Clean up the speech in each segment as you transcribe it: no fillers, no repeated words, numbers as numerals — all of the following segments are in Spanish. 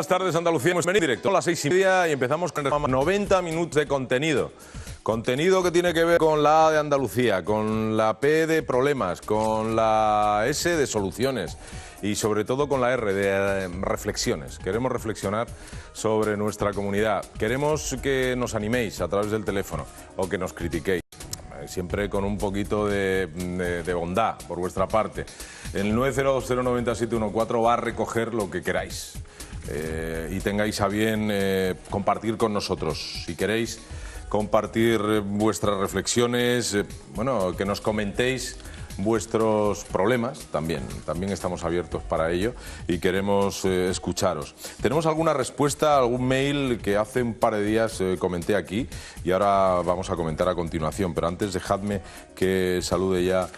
tardes, Andalucía. Hemos venido directo a las 6:30 y empezamos con 90 minutos de contenido. Contenido que tiene que ver con la A de Andalucía, con la P de problemas, con la S de soluciones y sobre todo con la R de reflexiones. Queremos reflexionar sobre nuestra comunidad. Queremos que nos animéis a través del teléfono o que nos critiquéis. Siempre con un poquito de bondad por vuestra parte. El 902090714 va a recoger lo que queráis y tengáis a bien compartir con nosotros. Si queréis compartir vuestras reflexiones, bueno, que nos comentéis vuestros problemas, también estamos abiertos para ello y queremos escucharos. Tenemos alguna respuesta, algún mail que hace un par de días comenté aquí y ahora vamos a comentar a continuación, pero antes dejadme que salude ya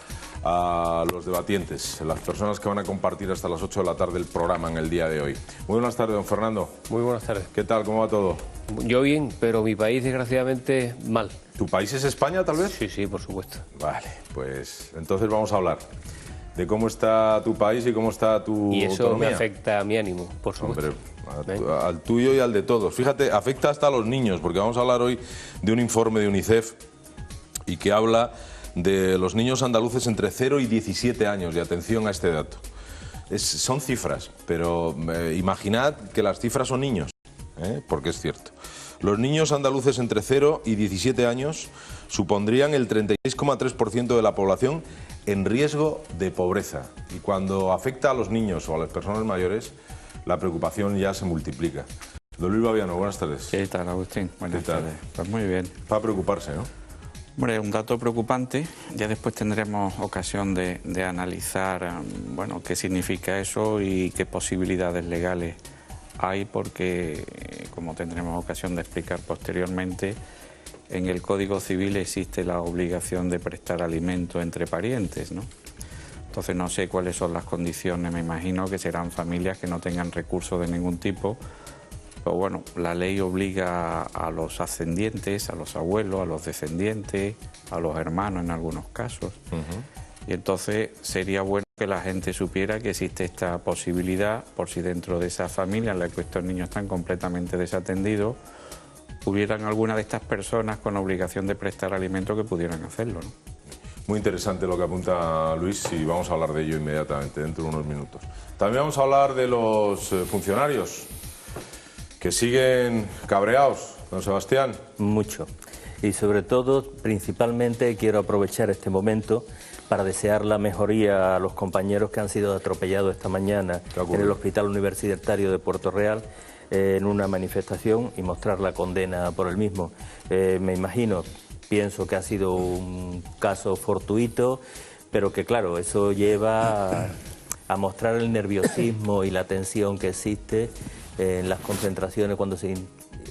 a los debatientes, las personas que van a compartir hasta las 8 de la tarde el programa en el día de hoy. Muy buenas tardes, don Fernando. Muy buenas tardes. ¿Qué tal? ¿Cómo va todo? Yo bien, pero mi país desgraciadamente mal. ¿Tu país es España, tal vez? Sí, sí, por supuesto. Vale, pues entonces vamos a hablar de cómo está tu país y cómo está tu Y eso autonomía. me afecta a mi ánimo, por supuesto. Hombre, al tuyo y al de todos. Fíjate, afecta hasta a los niños, porque vamos a hablar hoy de un informe de UNICEF y que habla de los niños andaluces entre 0 y 17 años, y atención a este dato. Son cifras, pero imaginad que las cifras son niños, porque es cierto. Los niños andaluces entre 0 y 17 años supondrían el 36,3% de la población en riesgo de pobreza. Y cuando afecta a los niños o a las personas mayores, la preocupación ya se multiplica. Don Luis Baviano, buenas tardes. ¿Qué tal, Agustín? Buenas ¿Qué tal? tardes. Pues muy bien. Para preocuparse, ¿no? Hombre, un dato preocupante. Ya después tendremos ocasión de analizar, bueno, qué significa eso y qué posibilidades legales hay, porque, como tendremos ocasión de explicar posteriormente, en el Código Civil existe la obligación de prestar alimento entre parientes, ¿no? Entonces no sé cuáles son las condiciones, me imagino que serán familias que no tengan recursos de ningún tipo. Pero bueno, la ley obliga a los ascendientes, a los abuelos, a los descendientes, a los hermanos en algunos casos. Y entonces sería bueno que la gente supiera que existe esta posibilidad, por si dentro de esa familia en la que estos niños están completamente desatendidos, hubieran alguna de estas personas con obligación de prestar alimento que pudieran hacerlo, ¿no? Muy interesante lo que apunta Luis y vamos a hablar de ello inmediatamente, dentro de unos minutos. También vamos a hablar de los funcionarios que siguen cabreados, don Sebastián. Mucho. Y sobre todo, principalmente, quiero aprovechar este momento para desear la mejoría a los compañeros que han sido atropellados esta mañana en el Hospital Universitario de Puerto Real en una manifestación y mostrar la condena por el mismo. Me imagino, pienso que ha sido un caso fortuito, pero que claro, eso lleva a mostrar el nerviosismo y la tensión que existe en las concentraciones,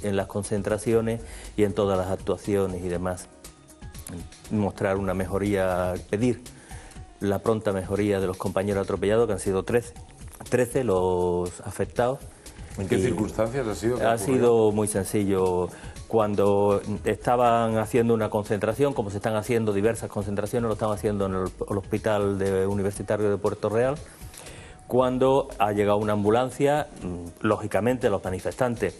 en las concentraciones y en todas las actuaciones y demás. Mostrar una mejoría, pedir la pronta mejoría de los compañeros atropellados, que han sido 13 los afectados. ¿En qué circunstancias ha sido? Ha sido muy sencillo. Cuando estaban haciendo una concentración, como se están haciendo diversas concentraciones, lo estaban haciendo en el Hospital Universitario de Puerto Real. Cuando ha llegado una ambulancia, lógicamente los manifestantes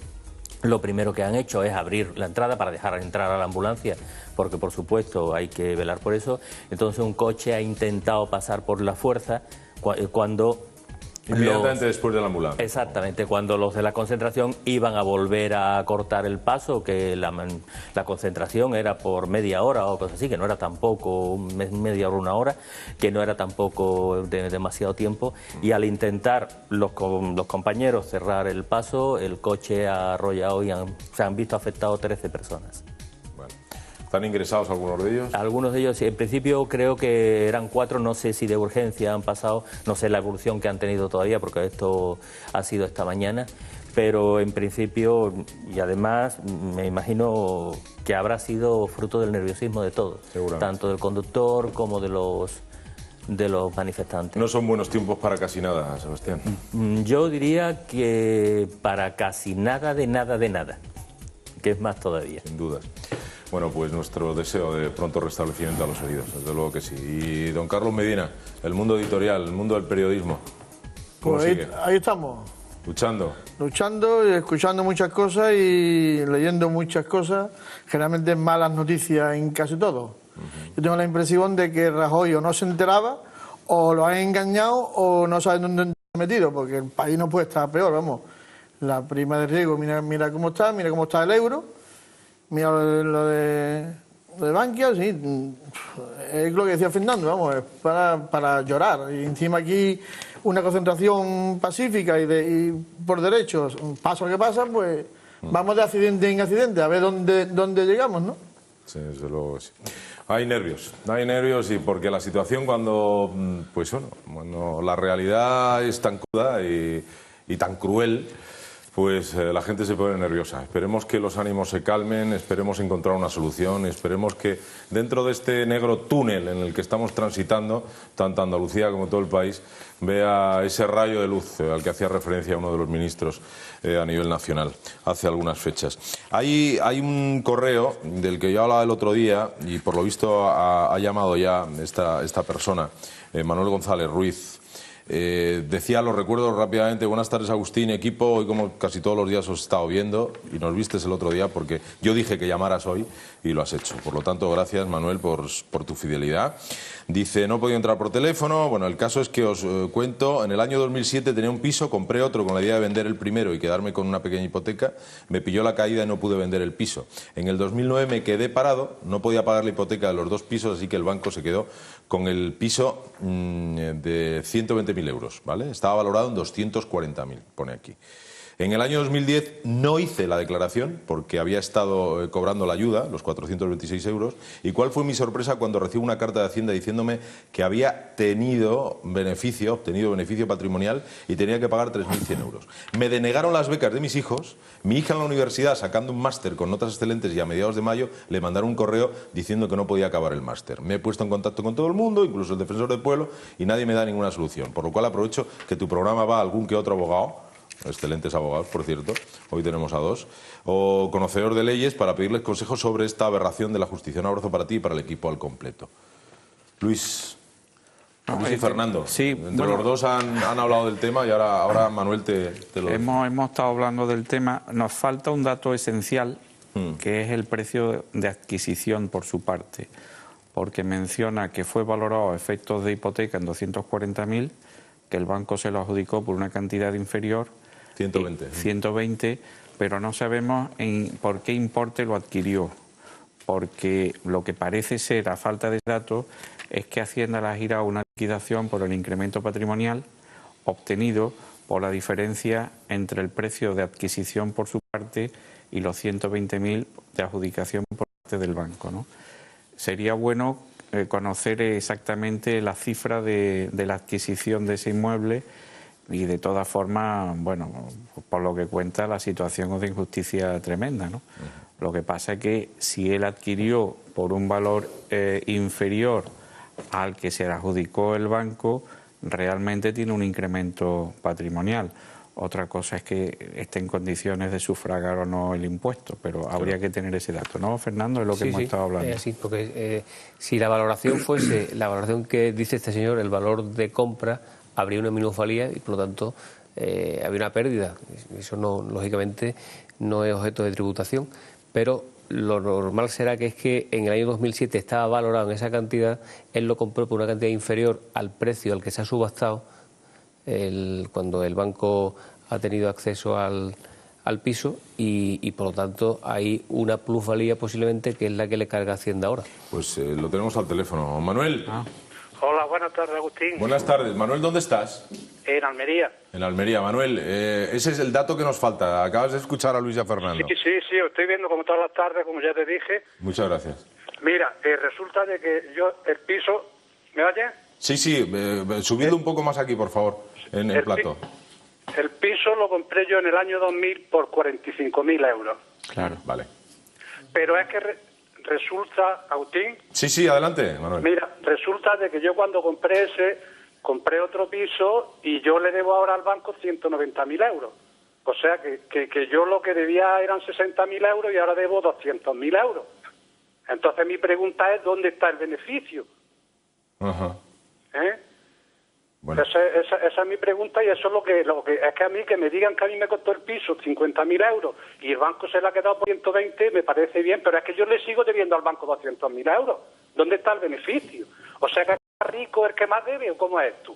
lo primero que han hecho es abrir la entrada para dejar entrar a la ambulancia, porque por supuesto hay que velar por eso. Entonces un coche ha intentado pasar por la fuerza cuando... Inmediatamente después de la ambulancia. Exactamente, cuando los de la concentración iban a volver a cortar el paso, que la concentración era por media hora o cosas así, que no era tampoco media hora, una hora, que no era tampoco demasiado tiempo, y al intentar los compañeros cerrar el paso, el coche ha arrollado y se han visto afectados 13 personas. ¿Están ingresados algunos de ellos? Algunos de ellos, en principio creo que eran 4, no sé si de urgencia han pasado, no sé la evolución que han tenido todavía, porque esto ha sido esta mañana, pero en principio, y además me imagino que habrá sido fruto del nerviosismo de todos, tanto del conductor como de los manifestantes. No son buenos tiempos para casi nada, Sebastián. Yo diría que para casi nada, que es más todavía. Sin dudas. Bueno, pues nuestro deseo de pronto restablecimiento a los heridos, desde luego que sí. Y don Carlos Medina, el mundo editorial, el mundo del periodismo, ¿cómo Pues sigue? ahí estamos, Luchando y escuchando muchas cosas y leyendo muchas cosas, generalmente malas noticias en casi todo. Yo tengo la impresión de que Rajoy o no se enteraba, o lo han engañado, o no sabe dónde está metido, porque el país no puede estar peor, vamos. La prima de riesgo, mira cómo está el euro, mira lo de Bankia, sí, es lo que decía Fernando, vamos, es para llorar. Y encima aquí una concentración pacífica y por derechos, pasa lo que pasa, pues vamos de accidente en accidente, a ver dónde llegamos, ¿no? Sí, desde luego sí. Hay nervios y porque la situación cuando la realidad es tan cruda y tan cruel, pues la gente se pone nerviosa. Esperemos que los ánimos se calmen, esperemos encontrar una solución, esperemos que dentro de este negro túnel en el que estamos transitando, tanto Andalucía como todo el país, vea ese rayo de luz al que hacía referencia uno de los ministros a nivel nacional hace algunas fechas. Hay un correo del que yo hablaba el otro día y por lo visto ha llamado ya esta persona, Manuel González Ruiz. Decía, lo recuerdo rápidamente: buenas tardes Agustín, equipo, hoy como casi todos los días os he estado viendo y nos vistes el otro día porque yo dije que llamaras hoy y lo has hecho. Por lo tanto, gracias Manuel por tu fidelidad. Dice, no he podido entrar por teléfono. Bueno, el caso es que os cuento, en el año 2007 tenía un piso, compré otro con la idea de vender el primero y quedarme con una pequeña hipoteca. Me pilló la caída y no pude vender el piso. En el 2009 me quedé parado, no podía pagar la hipoteca de los dos pisos, así que el banco se quedó con el piso de 120.000 euros, ¿vale? Estaba valorado en 240.000, pone aquí. En el año 2010 no hice la declaración porque había estado cobrando la ayuda, los 426 euros. ¿Y cuál fue mi sorpresa cuando recibo una carta de Hacienda diciéndome que había obtenido beneficio patrimonial y tenía que pagar 3.100 euros? Me denegaron las becas de mis hijos. Mi hija en la universidad, sacando un máster con notas excelentes, y a mediados de mayo le mandaron un correo diciendo que no podía acabar el máster. Me he puesto en contacto con todo el mundo, incluso el defensor del pueblo, y nadie me da ninguna solución. Por lo cual aprovecho que tu programa va a algún que otro abogado, excelentes abogados, por cierto, hoy tenemos a dos, o conocedor de leyes, para pedirles consejos sobre esta aberración de la justicia. Un abrazo para ti y para el equipo al completo. Luis y Fernando, sí, entre los dos han hablado del tema y ahora Manuel te lo... Hemos estado hablando del tema. Nos falta un dato esencial, que es el precio de adquisición por su parte, porque menciona que fue valorado a efectos de hipoteca en 240.000, que el banco se lo adjudicó por una cantidad inferior, 120, pero no sabemos por qué importe lo adquirió, porque lo que parece ser, a falta de datos, es que Hacienda le ha girado una liquidación por el incremento patrimonial obtenido por la diferencia entre el precio de adquisición por su parte y los 120.000 de adjudicación por parte del banco, ¿no? Sería bueno conocer exactamente la cifra de la adquisición de ese inmueble. Y de todas formas, bueno, por lo que cuenta, la situación es de injusticia tremenda, ¿no? Lo que pasa es que si él adquirió por un valor inferior al que se le adjudicó el banco, realmente tiene un incremento patrimonial. Otra cosa es que esté en condiciones de sufragar o no el impuesto, pero habría que tener ese dato, ¿no, Fernando? Es lo que hemos estado hablando. Sí, porque si la valoración fuese la valoración que dice este señor, el valor de compra, habría una minusvalía y por lo tanto habría una pérdida. Eso no, lógicamente no es objeto de tributación, pero lo normal será que es que en el año 2007 estaba valorado en esa cantidad, él lo compró por una cantidad inferior al precio al que se ha subastado cuando el banco ha tenido acceso al piso y por lo tanto hay una plusvalía posiblemente que es la que le carga Hacienda ahora. Pues lo tenemos al teléfono. Manuel. Hola, buenas tardes, Agustín. Buenas tardes. Manuel, ¿dónde estás? En Almería. En Almería. Manuel, ese es el dato que nos falta. Acabas de escuchar a Luis y a Fernando. Sí, estoy viendo como todas las tardes, como ya te dije. Muchas gracias. Mira, resulta de que yo, el piso... ¿Me oyes? Sí, subiendo un poco más aquí, por favor, en el plató. El piso lo compré yo en el año 2000 por 45.000 euros. Claro, vale. Pero es que resulta, Agustín... Sí, adelante, Manuel. Mira, resulta de que yo cuando compré otro piso y yo le debo ahora al banco 190.000 euros. O sea que yo lo que debía eran 60.000 euros y ahora debo 200.000 euros. Entonces mi pregunta es, ¿dónde está el beneficio? Ajá. Bueno. Esa es mi pregunta y eso es lo que es que a mí que me digan que a mí me costó el piso 50.000 euros y el banco se le ha quedado por 120 me parece bien, pero es que yo le sigo debiendo al banco 200.000 euros. ¿Dónde está el beneficio? O sea que el más rico es el que más debe o cómo es esto.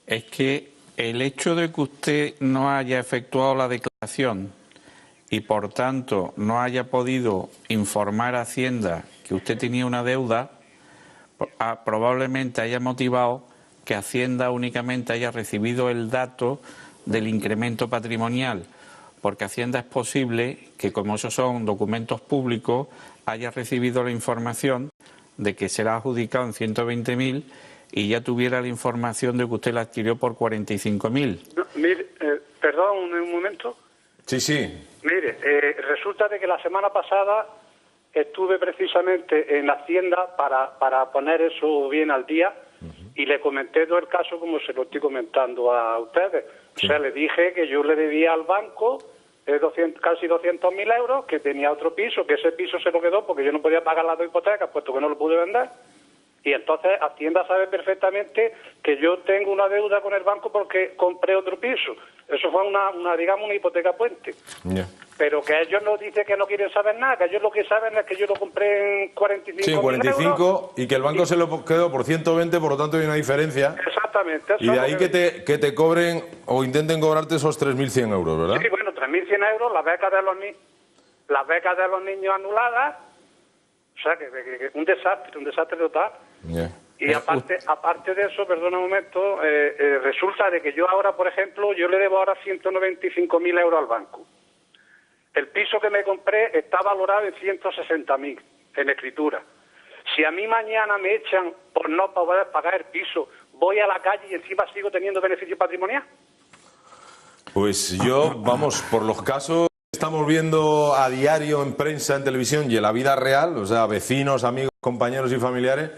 Es que el hecho de que usted no haya efectuado la declaración y por tanto no haya podido informar a Hacienda que usted tenía una deuda, probablemente haya motivado que Hacienda únicamente haya recibido el dato del incremento patrimonial, porque Hacienda es posible que, como esos son documentos públicos, haya recibido la información de que será adjudicado en 120.000 y ya tuviera la información de que usted la adquirió por 45.000. No, mire, perdón un momento. Sí. Mire, resulta de que la semana pasada estuve precisamente en la Hacienda para poner eso bien al día y le comenté todo el caso como se lo estoy comentando a ustedes. Sí. O sea, le dije que yo le debía al banco casi 200.000 euros, que tenía otro piso, que ese piso se lo quedó porque yo no podía pagar las 2 hipotecas, puesto que no lo pude vender. Y entonces Hacienda sabe perfectamente que yo tengo una deuda con el banco porque compré otro piso. Eso fue digamos, una hipoteca puente. Yeah. Pero que ellos no dicen que no quieren saber nada, que ellos lo que saben es que yo lo compré en 45.000 Sí, 45 euros, y que el banco se lo quedó por 120, por lo tanto hay una diferencia. Exactamente. Y de ahí que te cobren o intenten cobrarte esos 3.100 euros, ¿verdad? Sí, bueno, 3.100 euros, las becas de los niños anuladas. O sea, que un desastre total. Yeah. Y aparte de eso, perdona un momento, resulta de que yo ahora, por ejemplo, yo le debo ahora 195.000 euros al banco. El piso que me compré está valorado en 160.000 en escritura. Si a mí mañana me echan por no poder pagar el piso, voy a la calle y encima sigo teniendo beneficio patrimonial. Pues yo, vamos, por los casos que estamos viendo a diario en prensa, en televisión y en la vida real, o sea, vecinos, amigos, compañeros y familiares,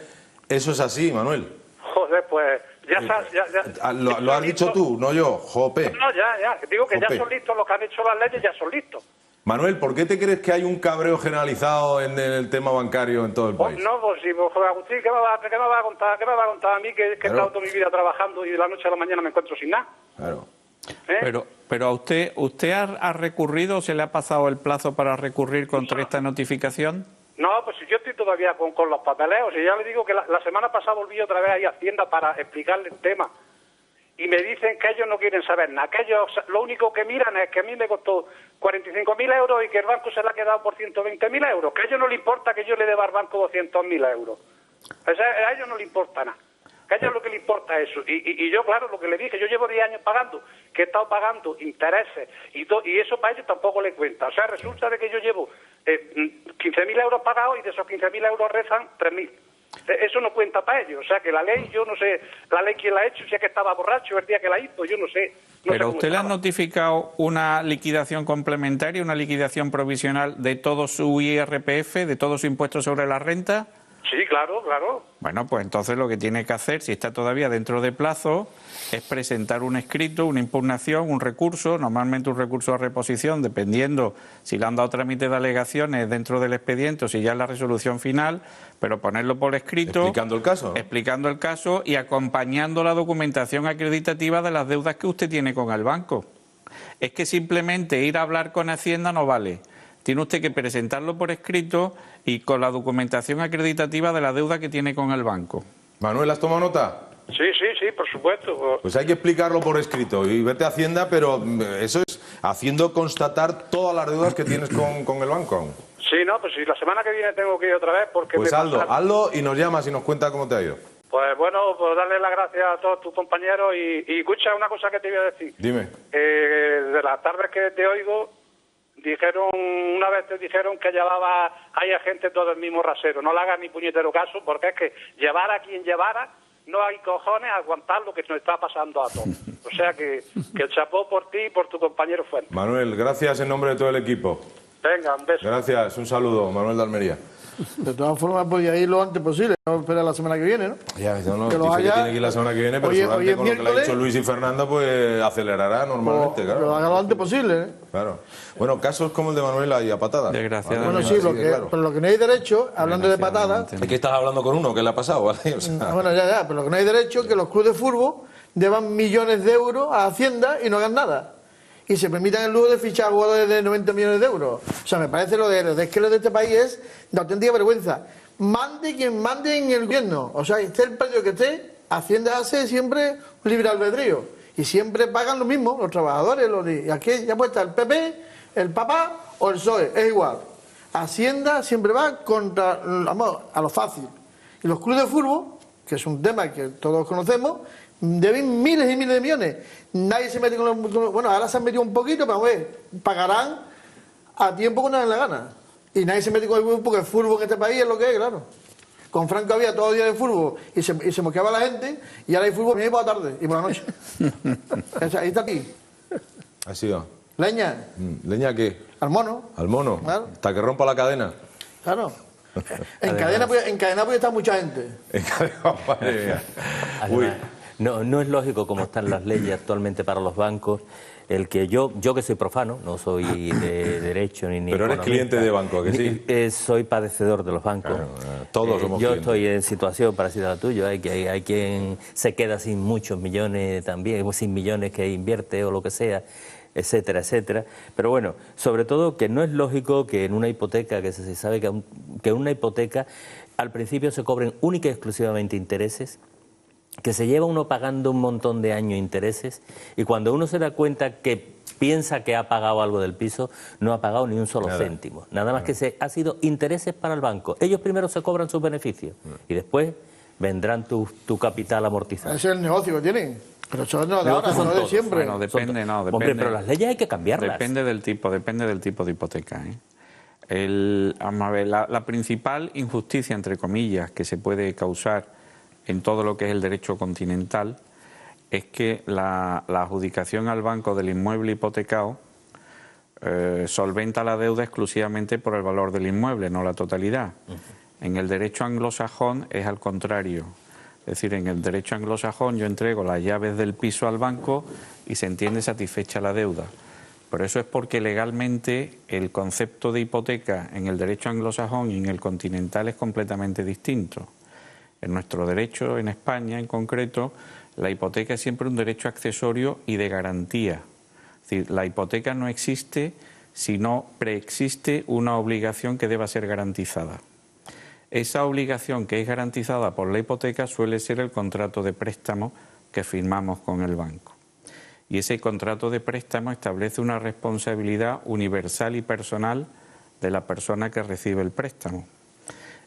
eso es así, Manuel. Joder, pues ya lo has dicho tú, no yo, jope. No, ya. Digo que jope. Ya son listos los que han hecho las leyes, ya son listos. Manuel, ¿por qué te crees que hay un cabreo generalizado en el tema bancario en todo el país? No, pues si Agustín, ¿qué me va a contar? ¿Qué me va a contar a mí que he estado toda mi vida trabajando y de la noche a la mañana me encuentro sin nada? Claro. Pero a usted ha recurrido o se le ha pasado el plazo para recurrir contra esta notificación? No, pues si yo estoy todavía con los papeleos, y ya le digo que la semana pasada volví otra vez ahí a Hacienda para explicarle el tema. Y me dicen que ellos no quieren saber nada, que ellos lo único que miran es que a mí me costó 45.000 euros y que el banco se le ha quedado por 120.000 euros, que a ellos no les importa que yo le deba al banco 200.000 euros. O sea, a ellos no les importa nada, que a ellos lo que les importa es eso. Y yo, claro, lo que le dije, yo llevo 10 años pagando, que he estado pagando intereses, y eso para ellos tampoco les cuenta. O sea, resulta de que yo llevo 15.000 euros pagados y de esos 15.000 euros rezan 3.000. Eso no cuenta para ellos, o sea que la ley, yo no sé, la ley quién la ha hecho, si es que estaba borracho el día que la hizo, yo no sé. ¿Pero usted le ha notificado una liquidación complementaria, una liquidación provisional de todo su IRPF, de todo su impuesto sobre la renta? Sí, claro. Bueno, pues entonces lo que tiene que hacer, si está todavía dentro de plazo, es presentar un escrito, una impugnación, un recurso, normalmente un recurso de reposición, dependiendo si le han dado trámite de alegaciones dentro del expediente o si ya es la resolución final, pero ponerlo por escrito. Explicando el caso. Explicando el caso y acompañando la documentación acreditativa de las deudas que usted tiene con el banco. Es que simplemente ir a hablar con Hacienda no vale. Tiene usted que presentarlo por escrito y con la documentación acreditativa de la deuda que tiene con el banco. Manuel, ¿has tomado nota? Sí, por supuesto. Pues hay que explicarlo por escrito y vete a Hacienda, pero eso es haciendo constatar todas las deudas que tienes con el banco. Sí, no, pues si la semana que viene tengo que ir otra vez porque... Pues hazlo y nos llamas y nos cuenta cómo te ha ido. Pues bueno, pues darle las gracias a todos tus compañeros y escucha una cosa que te iba a decir. Dime. De las tardes que te oigo, una vez te dijeron que llevaba ahí a gente todo el mismo rasero. No le hagas ni puñetero caso, porque es que llevara a quien llevara, no hay cojones a aguantar lo que nos está pasando a todos. O sea que el chapó por ti y por tu compañero Fuentes. Manuel, gracias en nombre de todo el equipo. Venga, un beso. Gracias, un saludo, Manuel de Almería. De todas formas, podía ir lo antes posible, no esperar la semana que viene, ¿no? Ya, yo no, Que lo dice haya- que tiene que ir la semana que viene, pero Hoy es seguramente con lo que le ha miércoles. dicho Luis y Fernando, pues acelerará normalmente, Que claro. lo haga lo antes posible, ¿eh? Claro. Bueno, casos como el de Manuela y a patadas. Desgraciadamente. Bueno, sí, Así de claro. pero lo que no hay derecho, hablando de patadas, Es que estás hablando con uno que le ha pasado, ¿vale? O sea, bueno, ya, pero lo que no hay derecho es que los clubes de fútbol deban millones de euros a Hacienda y no hagan nada. Y se permitan el lujo de fichar jugadores de 90 millones de euros. O sea, me parece es que lo de este país es de auténtica vergüenza. Mande quien mande en el gobierno. O sea, esté el partido que esté, Hacienda hace siempre un libre albedrío. Y siempre pagan lo mismo, los trabajadores. Y aquí ya puede estar el PP, el papá o el PSOE, es igual. Hacienda siempre va contra, vamos, a lo fácil. Y los clubes de fútbol, que es un tema que todos conocemos, deben miles y miles de millones. Nadie se mete con los... Bueno, ahora se han metido un poquito, pero pagarán a tiempo cuando les dé la gana. Y nadie se mete con el fútbol porque el fútbol en este país es lo que es, claro. Con Franco había todo el día de fútbol y se mosqueaba la gente, y ahora hay fútbol por la tarde y por la noche. Ahí está aquí. ha sido. Leña, ¿Leña qué? al mono. Al mono. Claro. Hasta que rompa la cadena. Claro. En cadena puede estar mucha gente. Madre mía. Uy. Además, no es lógico como están las leyes actualmente para los bancos, el que yo que soy profano, no soy de derecho ni Pero eres economista, cliente de banco, ¿a que sí? soy padecedor de los bancos. Claro, todos somos Yo clientes. estoy en situación parecida a la tuya, hay quien se queda sin muchos millones también, o sin millones que invierte o lo que sea, etcétera, etcétera. Pero bueno, sobre todo que no es lógico que en una hipoteca, que se sabe que en una hipoteca al principio se cobren única y exclusivamente intereses, que se lleva uno pagando un montón de años intereses, y cuando uno se da cuenta que piensa que ha pagado algo del piso, no ha pagado ni un solo céntimo. Nada más que ha sido intereses para el banco. Ellos primero se cobran sus beneficios y después vendrán tu capital amortizado. Ese es el negocio que tienen. Pero eso no de Los ahora, otros son no de todos. siempre. Bueno, depende. Hombre, pero las leyes hay que cambiarlas. Depende del tipo de hipoteca, ¿eh? Vamos a ver, la principal injusticia, entre comillas, que se puede causar en todo lo que es el derecho continental es que la adjudicación al banco del inmueble hipotecado solventa la deuda exclusivamente por el valor del inmueble, no la totalidad. En el derecho anglosajón es al contrario. Es decir, en el derecho anglosajón yo entrego las llaves del piso al banco y se entiende satisfecha la deuda. Pero eso es porque legalmente el concepto de hipoteca en el derecho anglosajón y en el continental es completamente distinto. En nuestro derecho, en España en concreto, la hipoteca es siempre un derecho accesorio y de garantía. Es decir, la hipoteca no existe si no preexiste una obligación que deba ser garantizada. Esa obligación que es garantizada por la hipoteca suele ser el contrato de préstamo que firmamos con el banco. Y ese contrato de préstamo establece una responsabilidad universal y personal de la persona que recibe el préstamo.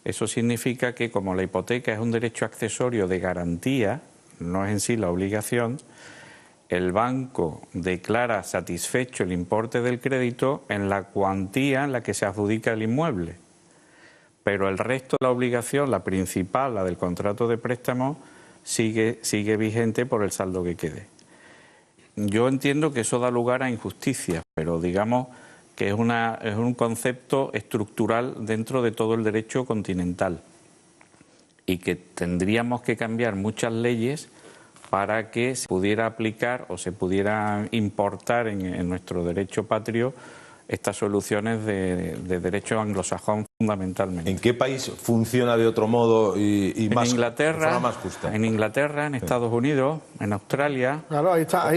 Eso significa que como la hipoteca es un derecho accesorio de garantía, no es en sí la obligación, el banco declara satisfecho el importe del crédito en la cuantía en la que se adjudica el inmueble. Pero el resto de la obligación, la principal, la del contrato de préstamo, sigue vigente por el saldo que quede. Yo entiendo que eso da lugar a injusticias, pero digamos que es un concepto estructural dentro de todo el derecho continental y que tendríamos que cambiar muchas leyes para que se pudiera aplicar o se pudiera importar en nuestro derecho patrio estas soluciones de derecho anglosajón fundamentalmente. ¿En qué país funciona de otro modo y más, En de forma más justa? En Inglaterra, en Estados Unidos, en Australia. Claro, ahí está.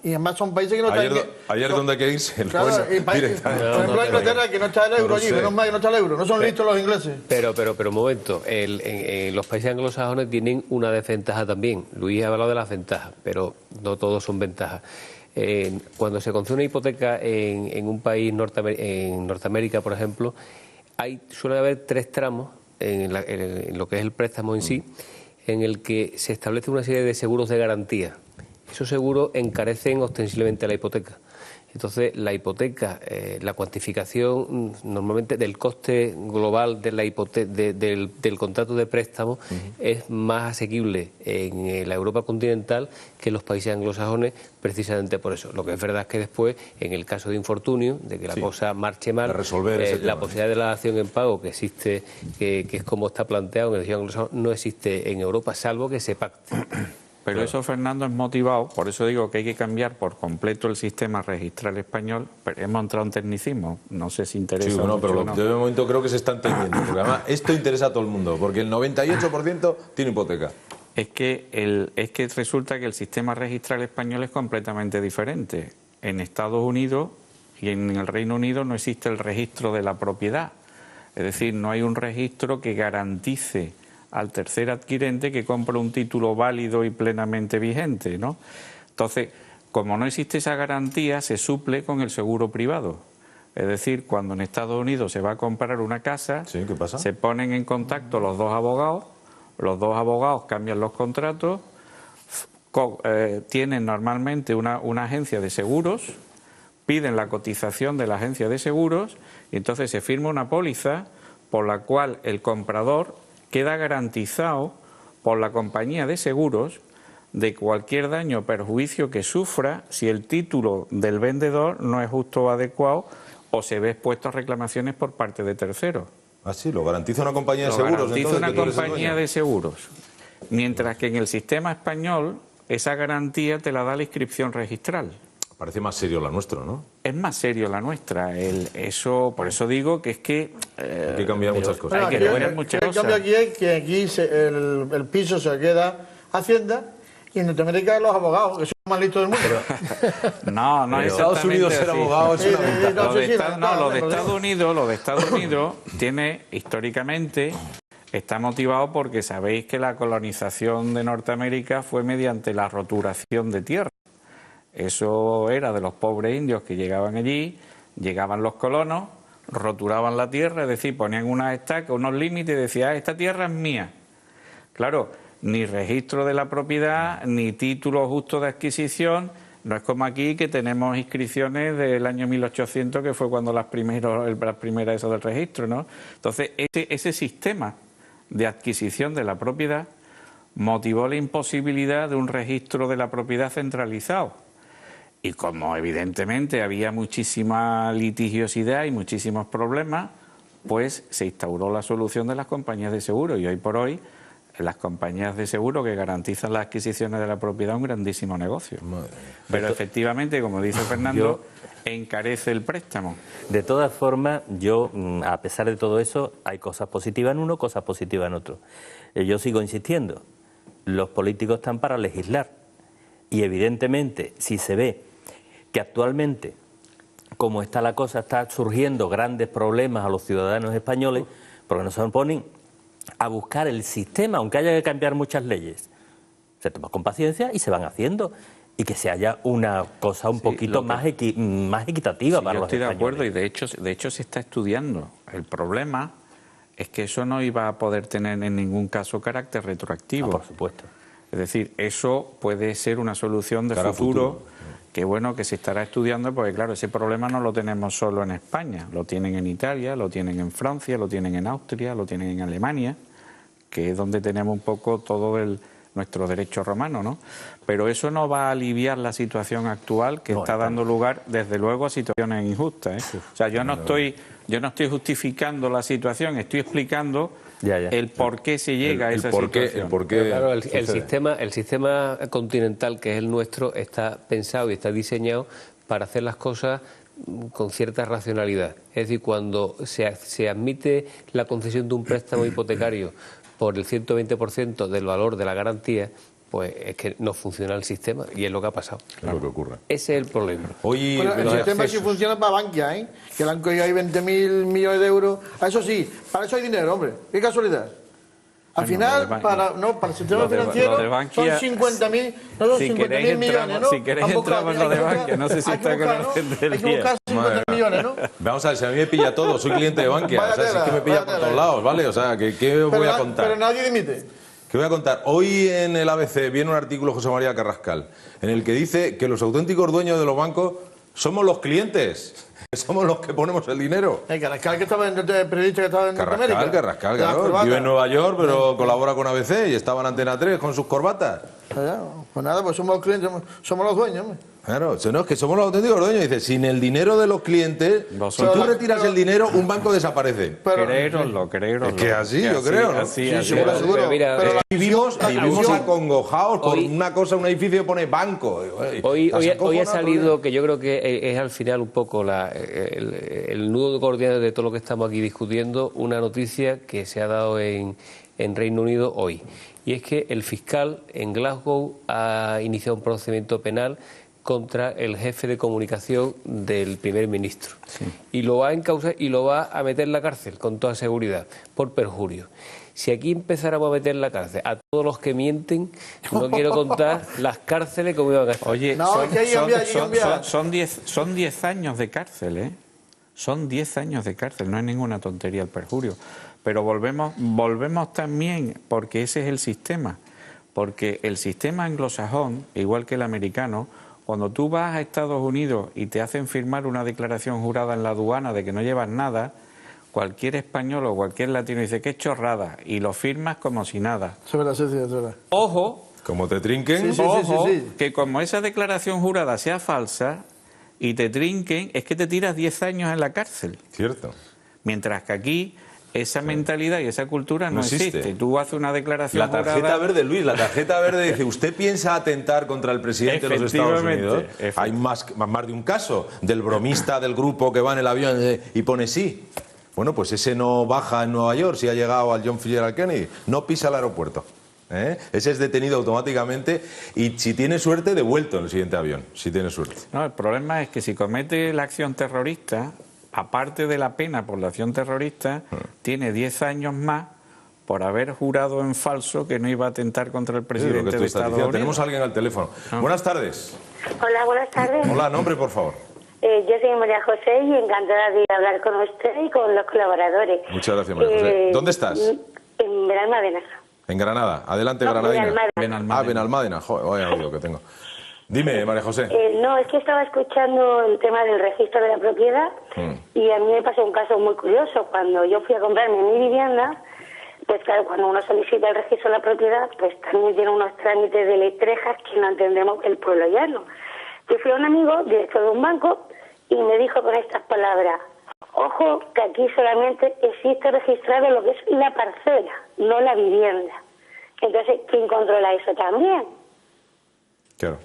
Y además son países que no están... Ayer donde hay que irse. Claro, y por directamente. ejemplo Inglaterra, que no está el euro No allí, sé. menos mal que no está el euro, no son listos los ingleses. Pero un momento, los países anglosajones tienen una desventaja también. Luis ha hablado de las ventajas, pero no todos son ventajas. Cuando se concede una hipoteca en un país en Norteamérica, por ejemplo, suele haber 3 tramos en lo que es el préstamo en sí, en el que se establece una serie de seguros de garantía. Esos seguros encarecen ostensiblemente la hipoteca. Entonces, la hipoteca, la cuantificación normalmente del coste global de del contrato de préstamo es más asequible en la Europa continental que en los países anglosajones, precisamente por eso. Lo que es verdad es que después, en el caso de infortunio, de que la cosa marche mal, la posibilidad de la dación en pago que existe, que es como está planteado en el sistema anglosajón, no existe en Europa, salvo que se pacte. Pero eso, Fernando, es motivado, por eso digo que hay que cambiar por completo el sistema registral español. Pero hemos entrado en tecnicismo, no sé si interesa. Sí, bueno, pero de momento creo que se está entendiendo, porque además esto interesa a todo el mundo, porque el 98% tiene hipoteca. Es que resulta que el sistema registral español es completamente diferente. En Estados Unidos y en el Reino Unido no existe el registro de la propiedad. Es decir, no hay un registro que garantice al tercer adquirente que compra un título válido y plenamente vigente, ¿no? Entonces, como no existe esa garantía, se suple con el seguro privado. Es decir, cuando en Estados Unidos se va a comprar una casa, ¿sí? ¿Qué pasa? Se ponen en contacto los dos abogados cambian los contratos, tienen normalmente una agencia de seguros, piden la cotización de la agencia de seguros y entonces se firma una póliza por la cual el comprador queda garantizado por la compañía de seguros de cualquier daño o perjuicio que sufra si el título del vendedor no es justo o adecuado o se ve expuesto a reclamaciones por parte de terceros. Ah, sí, lo garantiza una compañía de seguros. Lo garantiza una compañía de seguros. Mientras que en el sistema español esa garantía te la da la inscripción registral. Parece más serio la nuestra, ¿no? Es más serio la nuestra. Por eso digo que es que... hay que cambiar muchas cosas. Hay que cambiar muchas cosas. El cambio aquí es que aquí el piso se queda Hacienda y en Norteamérica los abogados, que son los más listos del mundo. No es Estados Unidos ser abogado es una ventaja. Lo de Estados Unidos tiene, históricamente, está motivado porque sabéis que la colonización de Norteamérica fue mediante la roturación de tierra. Eso era de los pobres indios que llegaban allí, llegaban los colonos, roturaban la tierra, es decir, ponían unas estacas, unos límites y decían, esta tierra es mía. Claro, ni registro de la propiedad, ni título justo de adquisición, no es como aquí que tenemos inscripciones del año 1800, que fue cuando las primeras eso del registro, ¿no? Entonces, ese sistema de adquisición de la propiedad motivó la imposibilidad de un registro de la propiedad centralizado. Y como evidentemente había muchísima litigiosidad y muchísimos problemas, pues se instauró la solución de las compañías de seguro. Y hoy por hoy, las compañías de seguro que garantizan las adquisiciones de la propiedad es un grandísimo negocio. Pero efectivamente, como dice Fernando, encarece el préstamo. De todas formas, a pesar de todo eso, hay cosas positivas en uno, cosas positivas en otro. Yo sigo insistiendo, los políticos están para legislar. Y evidentemente, si se ve que actualmente, como está la cosa, está surgiendo grandes problemas a los ciudadanos españoles, porque no se ponen a buscar el sistema, aunque haya que cambiar muchas leyes. Se toma con paciencia y se van haciendo. Y que se haya una cosa un poquito más equitativa para los españoles. Yo estoy de acuerdo y de hecho se está estudiando. El problema es que eso no iba a poder tener en ningún caso carácter retroactivo. Por supuesto. Es decir, eso puede ser una solución de futuro. Que bueno, que se estará estudiando, porque claro, ese problema no lo tenemos solo en España, lo tienen en Italia, lo tienen en Francia, lo tienen en Austria, lo tienen en Alemania, que es donde tenemos un poco todo nuestro derecho romano, ¿no? Pero eso no va a aliviar la situación actual que está dando lugar, desde luego, a situaciones injustas, ¿eh? O sea, yo no estoy justificando la situación, estoy explicando el por qué se llega a esa situación. Claro, el sistema continental, que es el nuestro, está pensado y está diseñado para hacer las cosas con cierta racionalidad. Es decir, cuando se admite la concesión de un préstamo hipotecario por el 120% del valor de la garantía, pues es que no funciona el sistema y es lo que ha pasado. Claro que ocurre. Ese es el problema. Bueno, el sistema sí funciona para Bankia, ¿eh? Que le han cogido ahí 20.000 millones de euros. Eso sí, para eso hay dinero, hombre. Qué casualidad. Al final, para el sistema financiero son 50.000, no son 50.000 millones, ¿no? Si queréis entramos en lo de Bankia, no sé si está con la gente del día. Hay que buscar 50 millones, ¿no? Vamos a ver, si a mí me pilla todo, soy cliente de Bankia, o sea, si es que me pilla por todos lados, ¿vale? O sea, ¿qué os voy a contar? Pero nadie dimite. ¿Qué voy a contar? Hoy en el ABC viene un artículo de José María Carrascal, en el que dice que los auténticos dueños de los bancos Somos los clientes, somos los que ponemos el dinero. Carrascal, que estaba en el periodista que estaba en Norteamérica. Carrascal, claro. Vive en Nueva York, pero colabora con ABC y estaba en Antena 3 con sus corbatas. Pues nada, pues somos los clientes, somos los dueños. Claro, no, es que somos los auténticos dueños. Dice, sin el dinero de los clientes, si tú retiras el dinero, un banco desaparece. Creéroslo. Es que así, yo creo, ¿no? Así. Seguro. Mira, Vivimos acongojados por una cosa, un edificio pone banco. Hoy ha salido, que yo creo que es al final un poco el nudo gordiano de todo lo que estamos aquí discutiendo, una noticia que se ha dado en Reino Unido hoy. Y es que el fiscal en Glasgow ha iniciado un procedimiento penal contra el jefe de comunicación del primer ministro. Sí. Y lo va a encausar y lo va a meter en la cárcel, con toda seguridad, por perjurio. Si aquí empezáramos a meter en la cárcel a todos los que mienten, no quiero contar las cárceles como iban a estar. Oye, son 10 años de cárcel, ¿eh? Son 10 años de cárcel, no es ninguna tontería el perjurio. Pero volvemos también, porque ese es el sistema. Porque el sistema anglosajón, igual que el americano, cuando tú vas a Estados Unidos y te hacen firmar una declaración jurada en la aduana de que no llevas nada, cualquier español o cualquier latino dice que es chorrada y lo firmas como si nada. Ojo, como te trinquen, que como esa declaración jurada sea falsa y te trinquen, es que te tiras 10 años en la cárcel. Cierto. Mientras que aquí esa mentalidad y esa cultura no existe. Tú haces una declaración La tarjeta verde, Luis, la tarjeta verde dice, ¿usted piensa atentar contra el presidente de los Estados Unidos? Hay más de un caso del bromista del grupo que va en el avión y pone sí. Bueno, pues ese no baja en Nueva York si ha llegado al John F. Kennedy, no pisa el aeropuerto. Ese es detenido automáticamente y si tiene suerte, devuelto en el siguiente avión, si tiene suerte. No, el problema es que si comete la acción terrorista, aparte de la pena por la acción terrorista, tiene 10 años más por haber jurado en falso que no iba a atentar contra el presidente de Estados Unidos. Tenemos a alguien al teléfono. Buenas tardes. Hola, buenas tardes. Hola, nombre, por favor. Yo soy María José y encantada de hablar con usted y con los colaboradores. Muchas gracias, María José. ¿Dónde estás? En Benalmádena. En Granada. Adelante, no, Granadina. Benalmádena. Benalmádena. Joder, vaya oído que tengo. Dime, María José. No, es que estaba escuchando el tema del registro de la propiedad y a mí me pasó un caso muy curioso. Cuando yo fui a comprarme mi vivienda, pues claro, cuando uno solicita el registro de la propiedad, pues también tiene unos trámites de letrejas que no entendemos el pueblo llano. Yo fui a un amigo, director de un banco, y me dijo con estas palabras: ojo, que aquí solamente existe registrado lo que es la parcela, no la vivienda. Entonces, ¿quién controla eso también? Claro.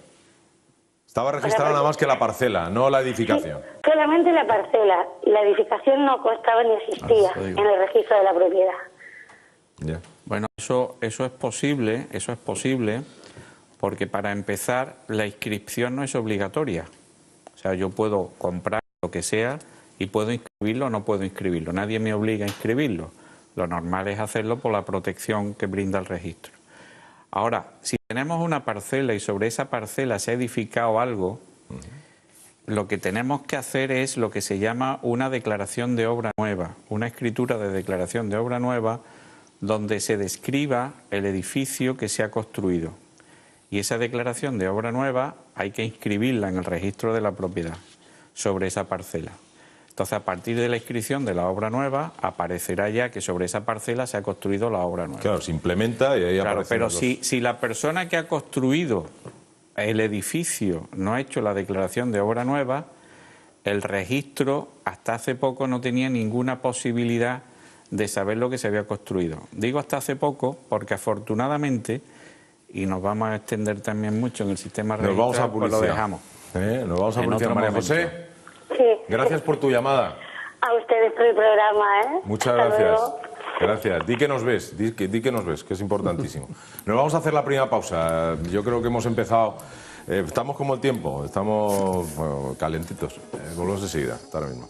Estaba registrada nada más que la parcela, no la edificación. Sí, solamente la parcela. La edificación no constaba ni existía en el registro de la propiedad. Ya. Bueno, eso es posible, porque para empezar la inscripción no es obligatoria. O sea, yo puedo comprar lo que sea y puedo inscribirlo o no puedo inscribirlo. Nadie me obliga a inscribirlo. Lo normal es hacerlo por la protección que brinda el registro. Ahora, si tenemos una parcela y sobre esa parcela se ha edificado algo, lo que tenemos que hacer es lo que se llama una declaración de obra nueva, una escritura de declaración de obra nueva donde se describa el edificio que se ha construido. Y esa declaración de obra nueva hay que inscribirla en el registro de la propiedad sobre esa parcela. Entonces, a partir de la inscripción de la obra nueva, aparecerá ya que sobre esa parcela se ha construido la obra nueva. Claro, se implementa y ahí aparece. Pero si la persona que ha construido el edificio no ha hecho la declaración de obra nueva, el registro hasta hace poco no tenía ninguna posibilidad de saber lo que se había construido. Digo hasta hace poco porque afortunadamente, y nos vamos a extender también mucho en el sistema registral, pues lo dejamos. Nos vamos a publicidad, María José. Sí. Gracias por tu llamada. A ustedes por el programa, ¿eh? Muchas Hasta gracias. luego. Gracias. Di que nos ves, di que nos ves, que es importantísimo. Nos vamos a hacer la primera pausa. Yo creo que hemos empezado... estamos como el tiempo, estamos calentitos. Volvemos enseguida. Hasta ahora mismo.